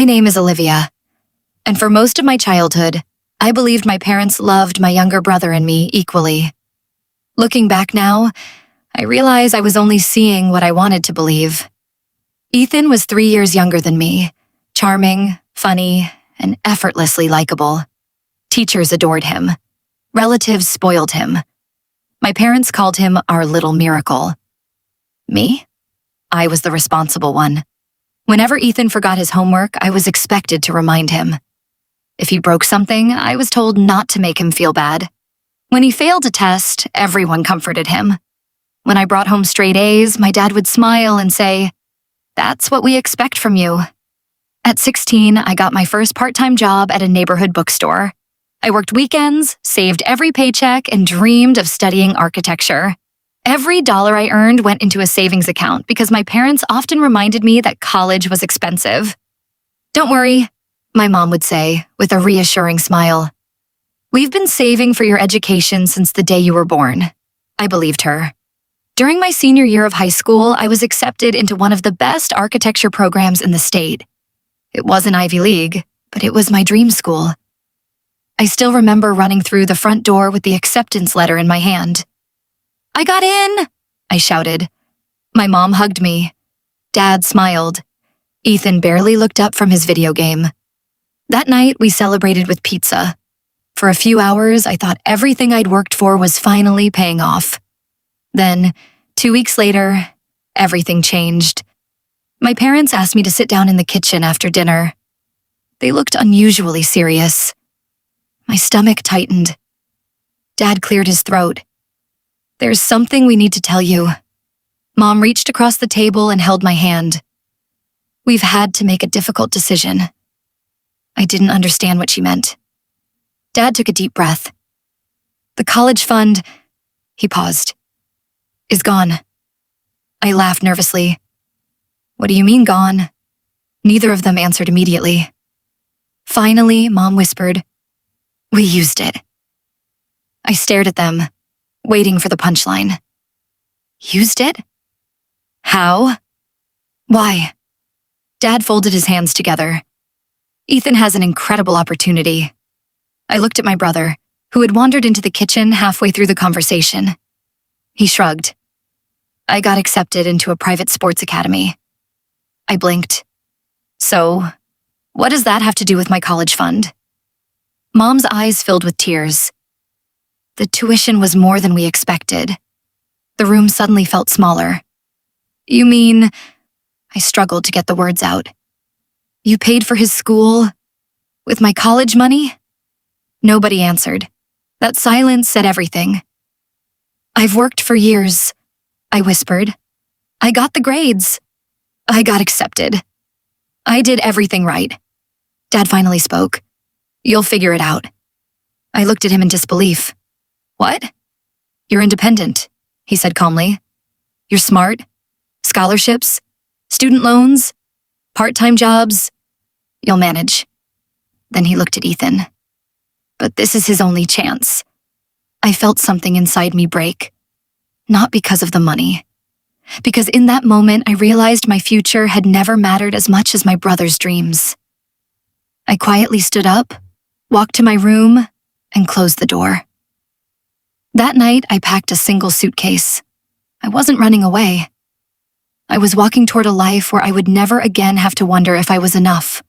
My name is Olivia, and for most of my childhood, I believed my parents loved my younger brother and me equally. Looking back now, I realize I was only seeing what I wanted to believe. Ethan was 3 years younger than me, charming, funny, and effortlessly likable. Teachers adored him. Relatives spoiled him. My parents called him our little miracle. Me? I was the responsible one. Whenever Ethan forgot his homework, I was expected to remind him. If he broke something, I was told not to make him feel bad. When he failed a test, everyone comforted him. When I brought home straight A's, my dad would smile and say, "That's what we expect from you." At 16, I got my first part-time job at a neighborhood bookstore. I worked weekends, saved every paycheck, and dreamed of studying architecture. Every dollar I earned went into a savings account because my parents often reminded me that college was expensive. "Don't worry," my mom would say with a reassuring smile. "We've been saving for your education since the day you were born." I believed her. During my senior year of high school, I was accepted into one of the best architecture programs in the state. It wasn't Ivy League, but it was my dream school. I still remember running through the front door with the acceptance letter in my hand. "I got in!" I shouted. My mom hugged me. Dad smiled. Ethan barely looked up from his video game. That night, we celebrated with pizza. For a few hours, I thought everything I'd worked for was finally paying off. Then, 2 weeks later, everything changed. My parents asked me to sit down in the kitchen after dinner. They looked unusually serious. My stomach tightened. Dad cleared his throat. "There's something we need to tell you." Mom reached across the table and held my hand. "We've had to make a difficult decision." I didn't understand what she meant. Dad took a deep breath. "The college fund," he paused, "is gone." I laughed nervously. "What do you mean gone?" Neither of them answered immediately. Finally, Mom whispered, "We used it." I stared at them, waiting for the punchline. "Used it? How? Why?" Dad folded his hands together. "Ethan has an incredible opportunity." I looked at my brother, who had wandered into the kitchen halfway through the conversation. He shrugged. "I got accepted into a private sports academy." I blinked. "So, what does that have to do with my college fund?" Mom's eyes filled with tears. "The tuition was more than we expected." The room suddenly felt smaller. "You mean," I struggled to get the words out, "you paid for his school with my college money?" Nobody answered. That silence said everything. "I've worked for years," I whispered. "I got the grades. I got accepted. I did everything right." Dad finally spoke. "You'll figure it out." I looked at him in disbelief. "What?" "You're independent," he said calmly. "You're smart. Scholarships, student loans, part-time jobs. You'll manage." Then he looked at Ethan. "But this is his only chance." I felt something inside me break. Not because of the money. Because in that moment, I realized my future had never mattered as much as my brother's dreams. I quietly stood up, walked to my room, and closed the door. That night, I packed a single suitcase. I wasn't running away. I was walking toward a life where I would never again have to wonder if I was enough.